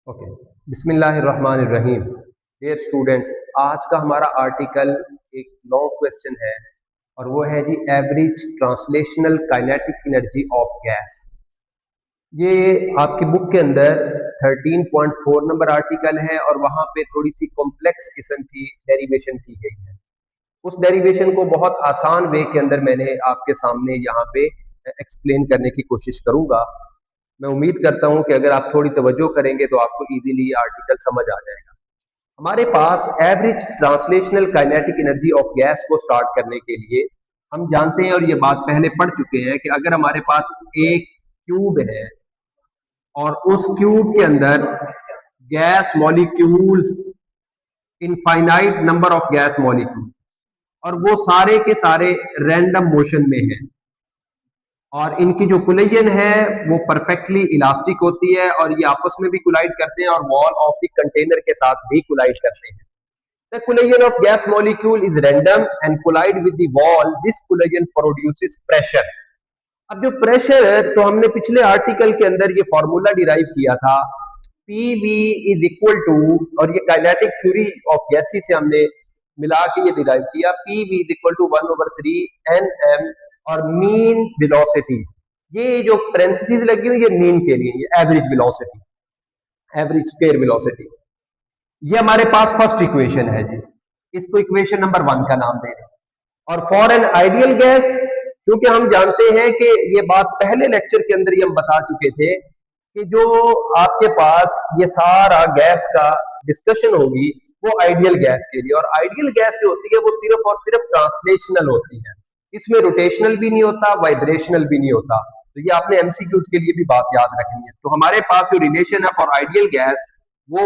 Okay. बिस्मिल्लाहिर्रहमानिर्रहीम। Dear students, आज का हमारा आर्टिकल एक लॉन्ग क्वेश्चन है और वो है जी average translational kinetic energy of gas. ये आपकी बुक के अंदर 13.4 नंबर आर्टिकल है और वहां पे थोड़ी सी कॉम्प्लेक्स किस्म की डेरिवेशन की गई है। उस डेरिवेशन को बहुत आसान वे के अंदर मैंने आपके सामने यहाँ पे एक्सप्लेन करने की कोशिश करूंगा। मैं उम्मीद करता हूं कि अगर आप थोड़ी तवज्जो करेंगे तो आपको इजीली ये आर्टिकल समझ आ जाएगा। हमारे पास average translational kinetic energy of gas को स्टार्ट करने के लिए हम जानते हैं और ये बात पहले पढ़ चुके हैं कि अगर हमारे पास एक क्यूब है और उस क्यूब के अंदर gas molecules, infinite number of gas molecule, और वो सारे के सारे रैंडम मोशन में हैं और इनकी जो कोलिजन है वो परफेक्टली इलास्टिक होती है और ये आपस में भी कोलाइड करते हैं और वॉल ऑफ द कंटेनर के साथ भी कोलाइड करते हैं। The collision of gas molecule is random and collide with the wall. This collision produces pressure. अब जो प्रेशर है तो हमने पिछले आर्टिकल के अंदर ये फॉर्मूला डिराइव किया था, PV इज इक्वल टू, और ये काइनेटिक थ्योरी ऑफ गैसेस से हमने मिला के ये डिराइव किया, PV is equal to 1/3 NM और मीन वेलोसिटी। ये जो पेरेंथेसिस लगी हुई है मीन के लिए, ये average velocity, average square velocity. ये हमारे पास फर्स्ट इक्वेशन है जी, इसको इक्वेशन नंबर 1 का नाम दे रहे हैं। और फॉर एन आइडियल गैस, क्योंकि हम जानते हैं कि ये बात पहले लेक्चर के अंदर ही हम बता चुके थे कि जो आपके पास ये सारा गैस का डिस्कशन होगी वो आइडियल गैस के लिए, और आइडियल गैस जो होती है वो सिर्फ और सिर्फ ट्रांसलेशनल होती है। इसमें रोटेशनल भी नहीं होता, वाइब्रेशनल भी नहीं होता। तो ये आपने एमसीक्यूज के लिए भी बात याद रखनी है। तो हमारे पास जो रिलेशन है फॉर आइडियल गैस वो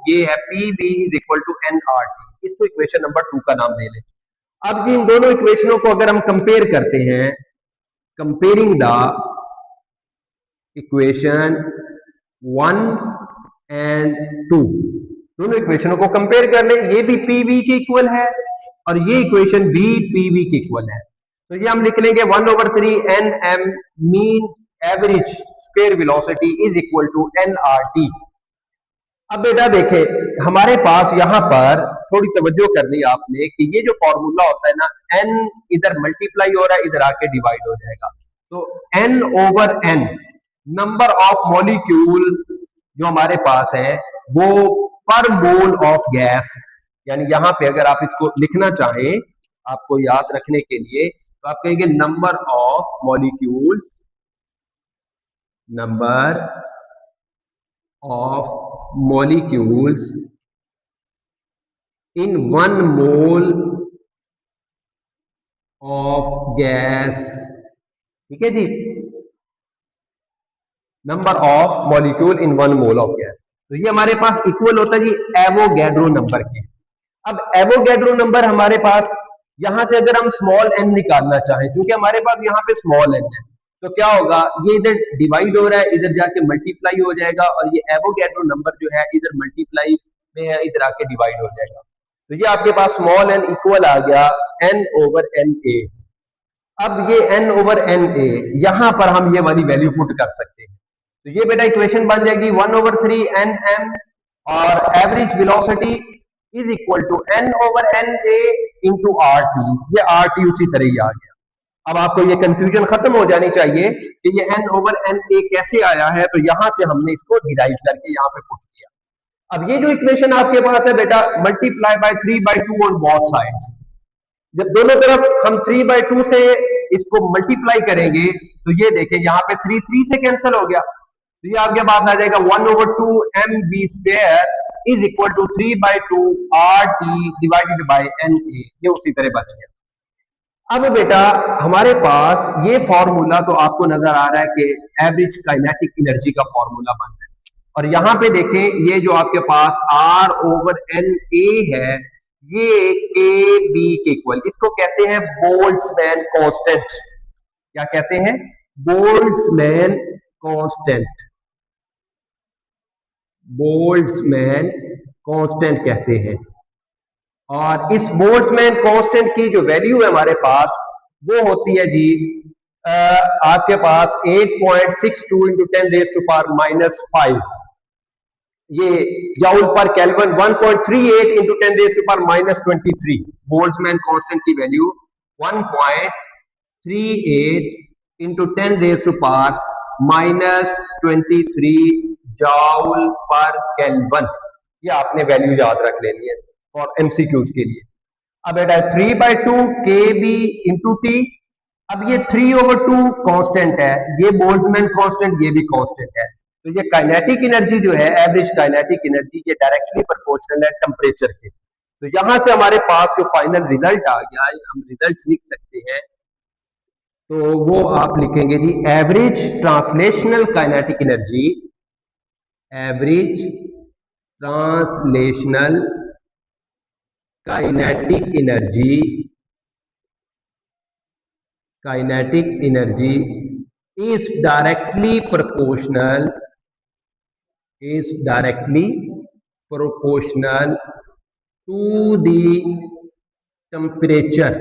ये है, PV is equal to NRT। इसको इक्वेशन नंबर 2 का नाम दे लें। अब जी इन दोनों इक्वेशनों को अगर हम कंपेयर करते हैं, कंपेयरिंग द इक्वेशन 1 एंड 2, दोनों इक्वेशनों को कंपेयर कर लें, ये भी PV के इक्वल है और ये इक्वेशन भी PV के इक्वल है। तो ये हम लिख लेंगे 1/3 NM mean average square velocity is equal to NRT। अब बेटा देखें, हमारे पास यहां पर थोड़ी तवज्जो करनी है आपने कि ये जो फॉर्मूला होता है ना, n इधर मल्टीप्लाई हो रहा है, इधर आके डिवाइड हो जाएगा। तो n/n नंबर ऑफ मॉलिक्यूल जो हमारे पास है वो पर मोल ऑफ गैस, यानी यहां पे अगर आप इसको लिखना चाहें आपको याद रखने के लिए तो आप कहेंगे number of molecules, number of molecules in 1 mole of gas। ठीक है जी, number of molecule in 1 mole of gas. तो ये हमारे पास इक्वल होता है जी एवोगैड्रो नंबर के। अब एवोगैड्रो नंबर हमारे पास, यहां से अगर हम स्मॉल n निकालना चाहें, क्योंकि हमारे पास यहाँ पे स्मॉल n है, तो क्या होगा, ये इधर डिवाइड हो रहा है, इधर जाके मल्टीप्लाई हो जाएगा और ये एवोगैड्रो नंबर जो है इधर मल्टीप्लाई में है, इधर आके डिवाइड हो जाएगा। तो ये आपके पास स्मॉल n इक्वल आ गया n/Na। अब ये n/Na यहां पर हम ये वाली वैल्यू पुट कर सकते हैं। तो ये बेटा इक्वेशन बन जाएगी 1/3 NM और average velocity is equal to n/Na into RT। ये RT उसी तरह ही आ गया। अब आपको ये कंफ्यूजन खत्म हो जानी चाहिए कि ये n/Na कैसे आया है, तो यहां से हमने इसको डिराइव करके यहां पे पुट किया। अब ये जो इक्वेशन आपके पास है बेटा, multiply by 3/2 on both sides. जब दोनों तरफ हम 3/2 से इसको मल्टीप्लाई करेंगे तो ये देखें यहाँ पे 3 3 से कैंसिल हो गया, तो ये आपके पास आ जाएगा 1/2 MV square is equal to 3/2 RT divided by Na। ये उसी तरह बच गया। अब बेटा हमारे पास ये फॉर्मूला तो आपको नजर आ रहा है कि एवरेज काइनेटिक एनर्जी का फॉर्मूला बन रहा है, और यहां पे देखें ये जो आपके पास R/Na है ये KB के इक्वल, इसको कहते हैं बोल्ट्जमैन कांस्टेंट। क्या कहते हैं? बोल्ट्जमैन कांस्टेंट, बोल्ट्जमैन कांस्टेंट कहते हैं। और इस बोल्ट्जमैन कांस्टेंट की जो वैल्यू है हमारे पास वो होती है जी आपके पास 8.62 × 10⁻⁵। ये joule per kelvin 1.38 into 10⁻⁻23 Boltzmann constant की value 1.38 into 10⁻⁻23 joule per kelvin. ये आपने वैल्यू याद रख लेनी है और एमसीक्यूज के लिए। अब बेटा 3/2 के बी इंटू टी। अब ये 3/2 कांस्टेंट है, ये बोल्ट्जमैन कांस्टेंट, ये भी कांस्टेंट है। तो ये काइनेटिक एनर्जी जो है, एवरेज काइनेटिक एनर्जी, ये डायरेक्टली प्रोपोर्शनल है टेम्परेचर के। तो यहां से हमारे पास जो फाइनल रिजल्ट आ गया है, हम रिजल्ट लिख सकते हैं। तो वो आप लिखेंगे जी average translational kinetic energy, average translational kinetic energy is directly proportional to the temperature।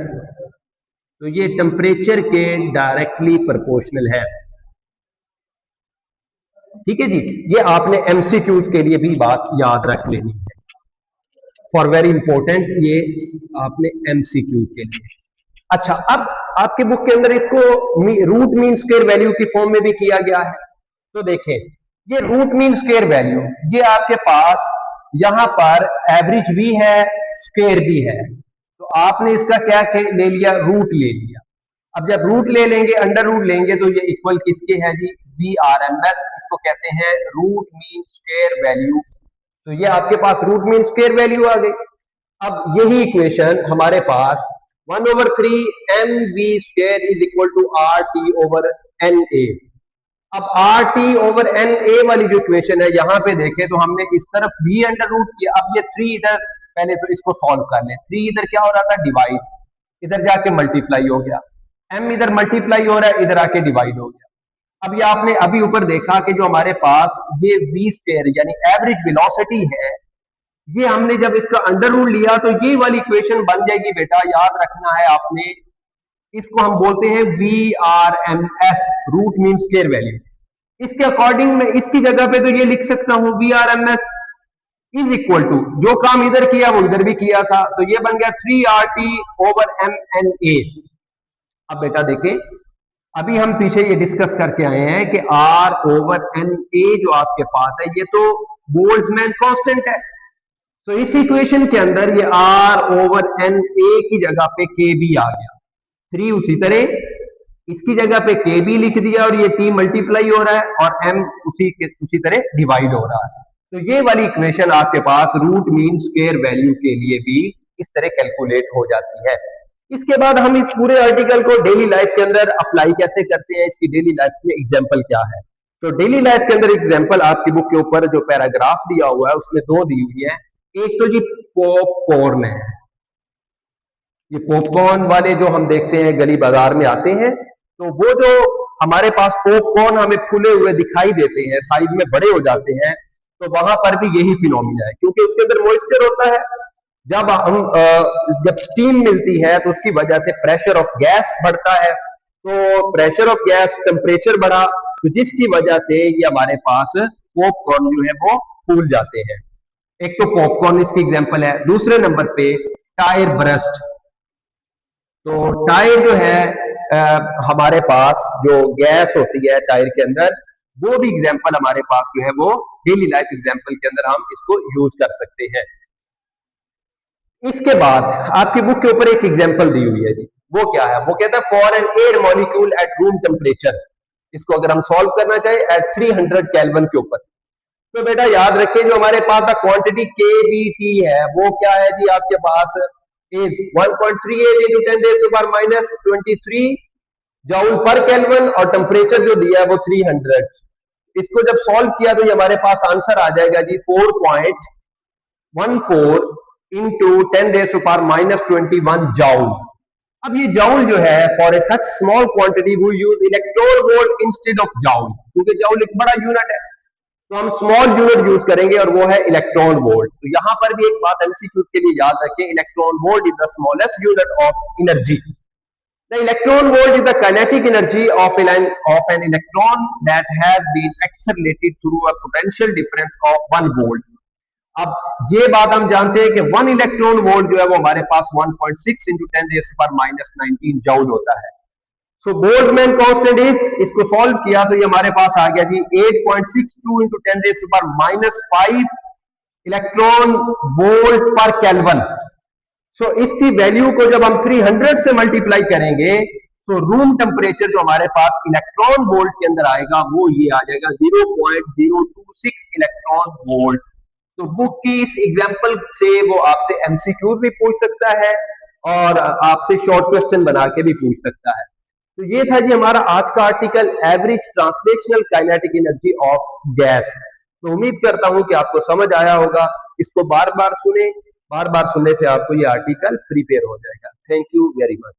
तो ये टेम्परेचर के डायरेक्टली प्रोपोर्शनल है। ठीक है जी, ये आपने एमसीक्यूज के लिए भी बात याद रख लेनी है, फॉर वेरी इंपॉर्टेंट, ये आपने एमसीक्यू के लिए। अच्छा, अब आपके बुक के अंदर इसको रूट मीन स्क्वायर वैल्यू की फॉर्म में भी किया गया है। तो देखें, ये रूट मीन स्क्वायर वैल्यू, ये आपके पास यहां पर एवरेज भी है, स्क्वायर भी है। तो आपने इसका क्या ले लिया, रूट ले लिया। अब जब रूट ले लेंगे, अंडर रूट लेंगे, तो ये इक्वल किसके है जी, VRMS, इसको कहते हैं रूट मीन स्क्वायर वैल्यू। तो ये आपके पास रूट मीन स्क्वायर वैल्यू आ गई। अब यही इक्वेशन हमारे पास 1/3 mv² is equal to RT/NA। अब RT/NA वाली जो इक्वेशन है, यहां पे देखें तो हमने इस तरफ v अंडर रूट किया। अब ये 3 इधर, पहले तो इसको सॉल्व कर लें। 3 इधर क्या हो रहा था, डिवाइड, इधर जाके मल्टीप्लाई हो गया। m इधर मल्टीप्लाई हो रहा है, इधर आके डिवाइड हो गया। अब ये आपने अभी ऊपर देखा कि जो हमारे पास ये v² यानी एवरेज वेलोसिटी है, ये हमने जब इसका अंडर रूट लिया तो ये वाली इक्वेशन बन जाएगी। बेटा याद रखना है आपने, इसको हम बोलते हैं VRMS, root mean square value. इसके अकॉर्डिंग मैं इसकी जगह पे तो ये लिख सकता हूं VRMS इज इक्वल टू, जो काम इधर किया वो इधर भी किया था, तो ये बन गया 3RT/MNA। अब बेटा देखें, अभी हम पीछे ये डिस्कस करके आए हैं कि R/NA जो आपके पास है, ये तो बोल्ट्जमैन कांस्टेंट है। तो इस इक्वेशन के अंदर ये R/NA की जगह पे KB आ गया। 3 उसी तरह इसकी जगह पे KB लिख दिया, और ये T मल्टीप्लाई हो रहा है और M उसी तरह डिवाइड हो रहा है। तो ये वाली इक्वेशन आपके पास रूट मीन स्क्वायर वैल्यू के लिए भी इस तरह कैलकुलेट हो जाती है। इसके बाद हम इस पूरे आर्टिकल को डेली लाइफ के अंदर अप्लाई कैसे करते हैं, इसकी डेली लाइफ में एग्जाम्पल क्या है। तो डेली लाइफ के अंदर एग्जाम्पल आपकी बुक के ऊपर जो पैराग्राफ दिया हुआ है उसमें 2 दी हुई है। एक तो जी पॉपकॉर्न है, ये पॉपकॉर्न वाले जो हम देखते हैं गली बाजार में आते हैं, तो वो जो हमारे पास पॉपकॉर्न हमें फूले हुए दिखाई देते हैं, साइज में बड़े हो जाते हैं, तो वहां पर भी यही फिनोमिना है, क्योंकि उसके अंदर मॉइस्चर होता है। जब स्टीम मिलती है तो उसकी वजह से प्रेशर ऑफ गैस बढ़ता है, तो प्रेशर ऑफ गैस, टेम्परेचर बढ़ा, तो जिसकी वजह से ये हमारे पास पॉपकॉर्न जो है वो फूल जाते हैं। एक तो पॉपकॉर्न इसकी एग्जांपल है। दूसरे नंबर पे टायर ब्रस्ट। तो टायर जो है हमारे पास जो गैस होती है टायर के अंदर, वो भी एग्जांपल हमारे पास जो है वो डेली लाइफ एग्जांपल के अंदर हम इसको यूज कर सकते हैं। इसके बाद आपकी बुक के ऊपर एक एग्जांपल दी हुई है जी, वो क्या है, वो कहता है for an air molecule at room temperature. इसको अगर हम सॉल्व करना चाहे एट 300 केल्विन के ऊपर, तो बेटा याद रखिए जो हमारे पास क्वांटिटी KBT है वो क्या है जी, आपके पास 1.38 इंटू 10⁻⁻23 जूल पर केल्विन, और टेम्परेचर जो दिया है वो 300। इसको जब सॉल्व किया तो ये हमारे पास आंसर आ जाएगा जी 4.14 इंटू 10⁻⁻21 जूल। अब ये जूल जो है for a such small quantity we use electron volt instead of joule, क्योंकि जूल एक बड़ा यूनिट है तो हम स्मॉल यूनिट यूज करेंगे और वो है इलेक्ट्रॉन वोल्ट। तो यहां पर भी एक बात एमसीक्यू के लिए याद रखें, electron volt is the smallest unit of energy. The electron volt is the kinetic energy of an electron that has been accelerated through a potential difference of 1 volt. अब ये बात हम जानते हैं कि 1 इलेक्ट्रॉन वोल्ट जो है वो हमारे पास 1.6 इंटू 10⁻⁻19 जूल होता है। सो बोल्ट्जमैन कांस्टेंट इज, इसको सॉल्व किया तो ये हमारे पास आ गया जी 8.62 into 10⁻⁵ electron volt per kelvin. So इसकी वैल्यू को जब हम 300 से मल्टीप्लाई करेंगे तो रूम टेम्परेचर जो हमारे पास इलेक्ट्रॉन वोल्ट के अंदर आएगा वो ये आ जाएगा 0.026 इलेक्ट्रॉन वोल्ट। तो बुक की इस एग्जांपल से वो आपसे एमसीक्यू भी पूछ सकता है और आपसे शॉर्ट क्वेश्चन बना के भी पूछ सकता है। तो ये था जी हमारा आज का article, average translational kinetic energy of gas. तो उम्मीद करता हूं कि आपको समझ आया होगा। इसको बार बार सुने, बार बार सुनने से आपको ये आर्टिकल प्रिपेयर हो जाएगा। Thank you very much.